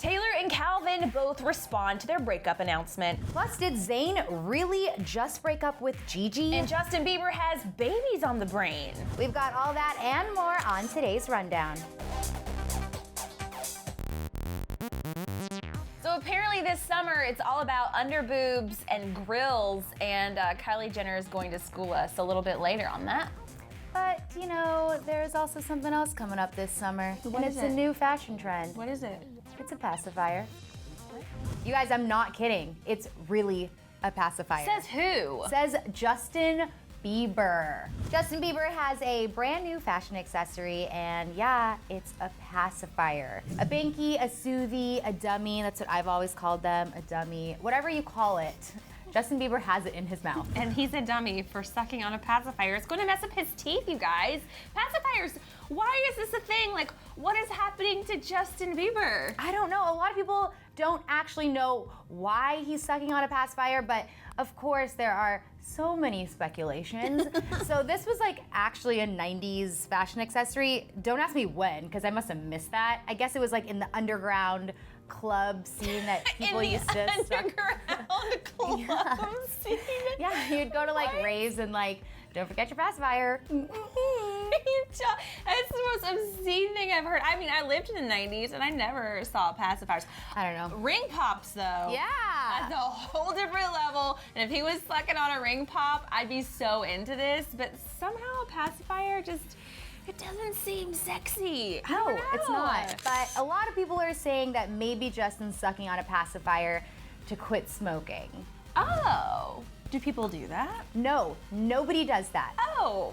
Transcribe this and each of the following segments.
Taylor and Calvin both respond to their breakup announcement. Plus, did Zayn really just break up with Gigi? And Justin Bieber has babies on the brain. We've got all that and more on today's rundown. So apparently this summer, it's all about underboobs and grills, and Kylie Jenner is going to school us a little bit later on that. But, you know, there's also something else coming up this summer. What is it's it? a new fashion trend. What is it? It's a pacifier. You guys, I'm not kidding. It's really a pacifier. Says who? Says Justin Bieber. Justin Bieber has a brand new fashion accessory, and yeah, it's a pacifier. A binky, a soothie, a dummy, that's what I've always called them, a dummy, whatever you call it. Justin Bieber has it in his mouth. And he's a dummy for sucking on a pacifier. It's going to mess up his teeth, you guys. Pacifiers, why is this a thing? Like, what is happening to Justin Bieber? I don't know. A lot of people don't actually know why he's sucking on a pacifier, but of course there are so many speculations. So this was like actually a 90s fashion accessory. Don't ask me when, because I must have missed that. I guess it was like in the underground club scene that people used to underground club scene. Yeah, you'd go to like raves and like, don't forget your pacifier. That's the most obscene thing I've heard. I mean, I lived in the 90s and I never saw pacifiers. I don't know. Ring pops, though. Yeah. That's a whole different level. And if he was sucking on a ring pop, I'd be so into this. But somehow a pacifier just, it doesn't seem sexy. No, it's not. But a lot of people are saying that maybe Justin's sucking on a pacifier to quit smoking. Oh. Do people do that? No, nobody does that. Oh,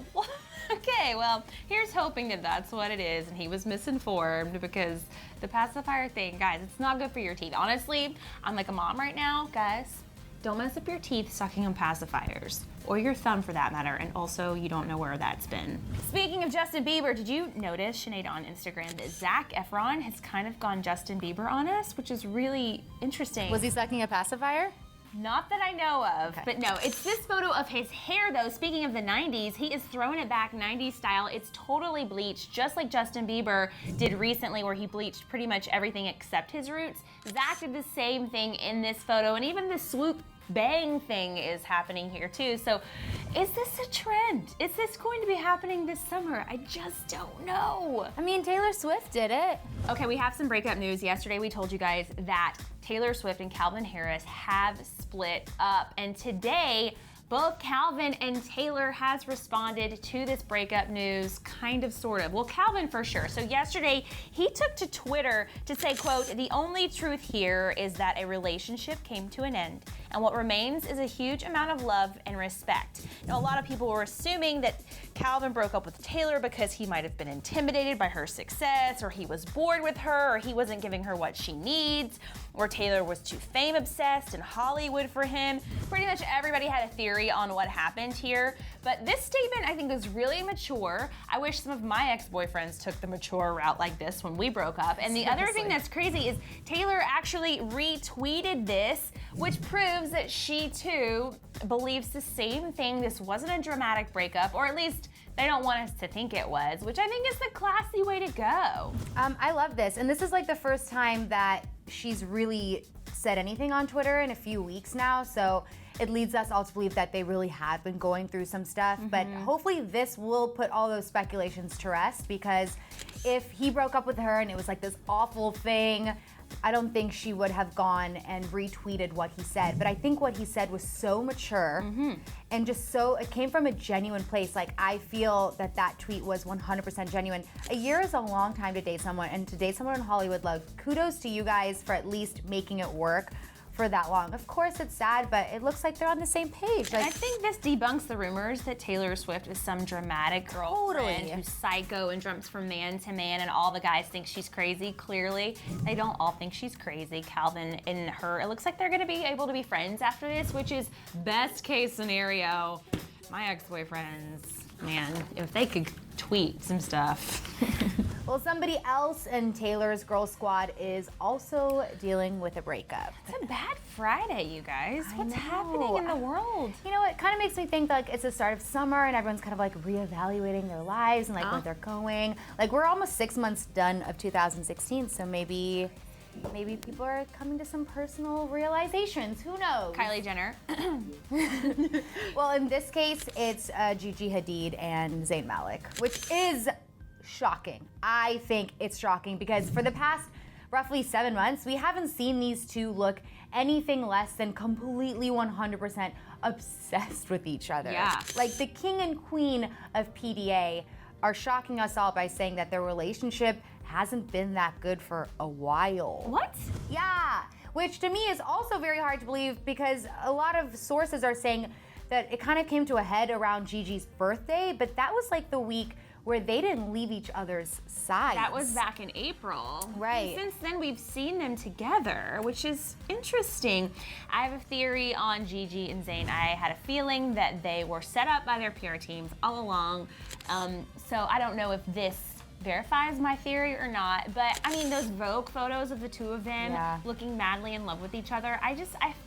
okay, well, here's hoping that that's what it is and he was misinformed, because the pacifier thing, guys, it's not good for your teeth. Honestly, I'm like a mom right now, guys. Don't mess up your teeth sucking on pacifiers, or your thumb for that matter, and also you don't know where that's been. Speaking of Justin Bieber, did you notice, Sinead, on Instagram, that Zac Efron has kind of gone Justin Bieber on us, which is really interesting. Was he sucking a pacifier? Not that I know of, Okay. but no, it's this photo of his hair though. Speaking of the 90s, he is throwing it back 90s style. It's totally bleached, just like Justin Bieber did recently, where he bleached pretty much everything except his roots. Zac did the same thing in this photo, and even the swoop bang thing is happening here too. So is this a trend? Is this going to be happening this summer? I just don't know. I mean, Taylor Swift did it. Okay, we have some breakup news. Yesterday we told you guys that Taylor Swift and Calvin Harris have split up, and today both Calvin and Taylor has responded to this breakup news, kind of, sort of. Well, Calvin for sure. So yesterday, he took to Twitter to say, quote, "The only truth here is that a relationship came to an end, and what remains is a huge amount of love and respect." Now, a lot of people were assuming that Calvin broke up with Taylor because he might have been intimidated by her success, or he was bored with her, or he wasn't giving her what she needs, or Taylor was too fame obsessed in Hollywood for him. Pretty much everybody had a theory on what happened here, but this statement I think is really mature. I wish some of my ex-boyfriends took the mature route like this when we broke up. And the other thing that's crazy is Taylor actually retweeted this, which proves that she too believes the same thing. This wasn't a dramatic breakup, or at least they don't want us to think it was, which I think is the classy way to go. I love this, and this is like the first time that she's really said anything on Twitter in a few weeks now, so it leads us all to believe that they really have been going through some stuff. But hopefully this will put all those speculations to rest, because if he broke up with her and it was like this awful thing, I don't think she would have gone and retweeted what he said. But I think what he said was so mature and just so, it came from a genuine place. Like, I feel that that tweet was 100% genuine. A year is a long time to date someone, and to date someone in Hollywood, like, kudos to you guys for at least making it work for that long. Of course it's sad, but it looks like they're on the same page. Like, I think this debunks the rumors that Taylor Swift is some dramatic girlfriend who's psycho and jumps from man to man and all the guys think she's crazy. Clearly, they don't all think she's crazy. Calvin and her, it looks like they're gonna be able to be friends after this, which is best case scenario. My ex-boyfriends, man, if they could tweet some stuff. well, somebody else in Taylor's Girl Squad is also dealing with a breakup. It's a bad Friday, you guys. What's happening in the world? You know, it kind of makes me think like it's the start of summer and everyone's kind of like reevaluating their lives and like where they're going. Like, we're almost 6 months done of 2016, so maybe maybe people are coming to some personal realizations. Who knows? Kylie Jenner. Well, in this case, it's Gigi Hadid and Zayn Malik, which is shocking. I think it's shocking because for the past roughly 7 months, we haven't seen these two look anything less than completely 100% obsessed with each other. Yeah. Like the king and queen of PDA are shocking us all by saying that their relationship hasn't been that good for a while. What? Yeah, which to me is also very hard to believe because a lot of sources are saying that it kind of came to a head around Gigi's birthday, but that was like the week where they didn't leave each other's sides. That was back in April. Right. And since then, we've seen them together, which is interesting. I have a theory on Gigi and Zayn. I had a feeling that they were set up by their PR teams all along. So I don't know if this verifies my theory or not, but I mean those Vogue photos of the two of them looking madly in love with each other,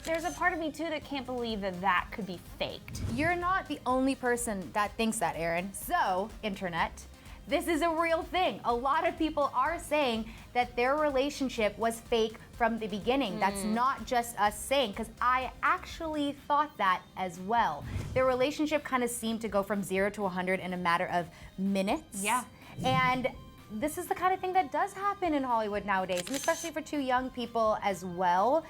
there's a part of me too that can't believe that that could be faked. You're not the only person that thinks that, Erin. So, internet, this is a real thing. A lot of people are saying that their relationship was fake from the beginning. That's not just us saying, because I actually thought that as well. Their relationship kind of seemed to go from 0 to 100 in a matter of minutes. Yeah. And this is the kind of thing that does happen in Hollywood nowadays, and especially for two young people as well.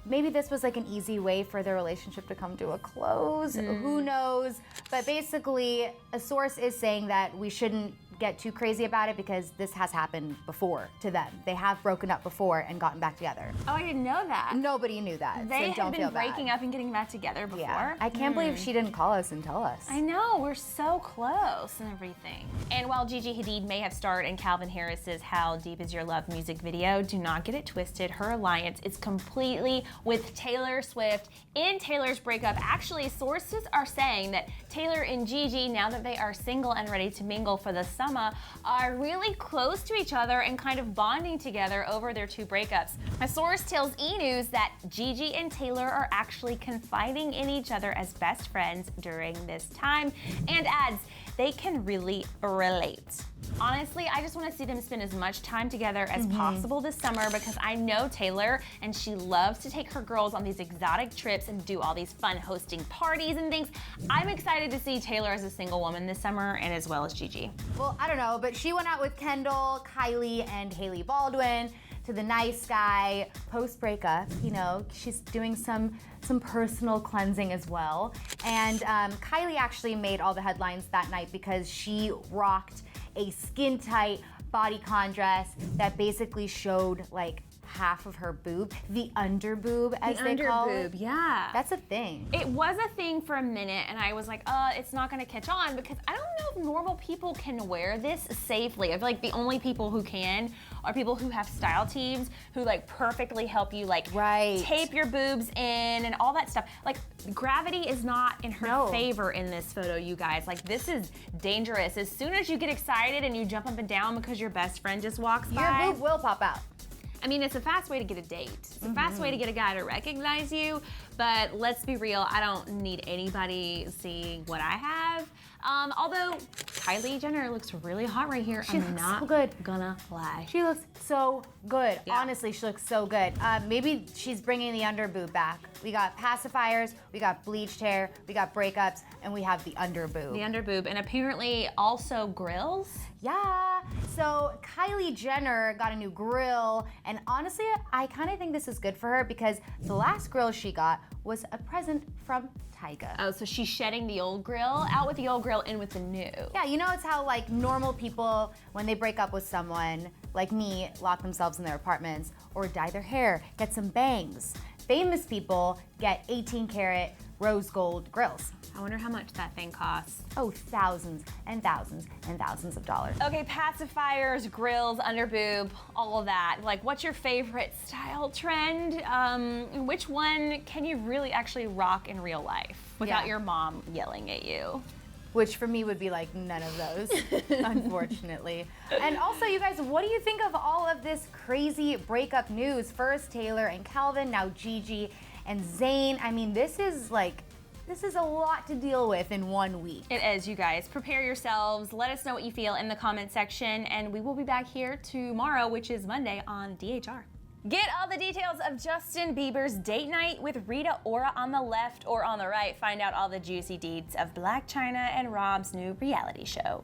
Maybe this was like an easy way for their relationship to come to a close. Who knows? But basically, a source is saying that we shouldn't get too crazy about it because this has happened before to them. They have broken up before and gotten back together. Oh, I didn't know that. Nobody knew that. They so don't have been feel breaking bad. up and getting back together before. Yeah. I can't believe she didn't call us and tell us. I know, we're so close and everything. And while Gigi Hadid may have starred in Calvin Harris's How Deep Is Your Love music video, do not get it twisted. Her alliance is completely with Taylor Swift in Taylor's breakup. Actually, sources are saying that Taylor and Gigi, now that they are single and ready to mingle for the summer, are really close to each other and kind of bonding together over their two breakups. A source tells E! News that Gigi and Taylor are actually confiding in each other as best friends during this time, and adds they can really relate. Honestly, I just want to see them spend as much time together as possible this summer because I know Taylor and she loves to take her girls on these exotic trips and do all these fun hosting parties and things. I'm excited to see Taylor as a single woman this summer and as well as Gigi. Well, I don't know, but she went out with Kendall, Kylie, and Hailey Baldwin to the nice guy post-breakup. You know, she's doing some personal cleansing as well. And Kylie actually made all the headlines that night because she rocked a skin-tight bodycon dress that basically showed like half of her boob, the under boob as they call it. Yeah. That's a thing. It was a thing for a minute and I was like, it's not gonna catch on because I don't know if normal people can wear this safely. I feel like the only people who can are people who have style teams who like perfectly help you like tape your boobs in and all that stuff. Like gravity is not in her favor in this photo, you guys. Like this is dangerous. As soon as you get excited and you jump up and down because your best friend just walks by, your boob will pop out. I mean, it's a fast way to get a date. It's a fast way to get a guy to recognize you, but let's be real, I don't need anybody seeing what I have. Although Kylie Jenner looks really hot right here. I'm not gonna lie. She looks so good. Yeah. Honestly, she looks so good. Maybe she's bringing the under boob back. We got pacifiers, we got bleached hair, we got breakups, and we have the under boob. The under boob, and apparently also grills. Yeah, so Kylie Jenner got a new grill, and honestly, I kind of think this is good for her because the last grill she got was a present from Tyga. Oh, so she's shedding the old grill, out with the old grill, in with the new. Yeah, you know it's how like normal people, when they break up with someone, like me, lock themselves in their apartments or dye their hair, get some bangs. Famous people get 18-karat rose gold grills. I wonder how much that thing costs. Oh, thousands and thousands and thousands of dollars. Okay, pacifiers, grills, underboob, all of that. Like, what's your favorite style trend? Which one can you really actually rock in real life without your mom yelling at you? Which for me would be like none of those, unfortunately. And also, you guys, what do you think of all of this crazy breakup news? First Taylor and Calvin, now Gigi and Zayn. I mean, this is a lot to deal with in 1 week. It is, you guys. Prepare yourselves. Let us know what you feel in the comment section, and we will be back here tomorrow, which is Monday, on DHR. Get all the details of Justin Bieber's date night with Rita Ora on the left or on the right. Find out all the juicy deeds of Blac Chyna and Rob's new reality show.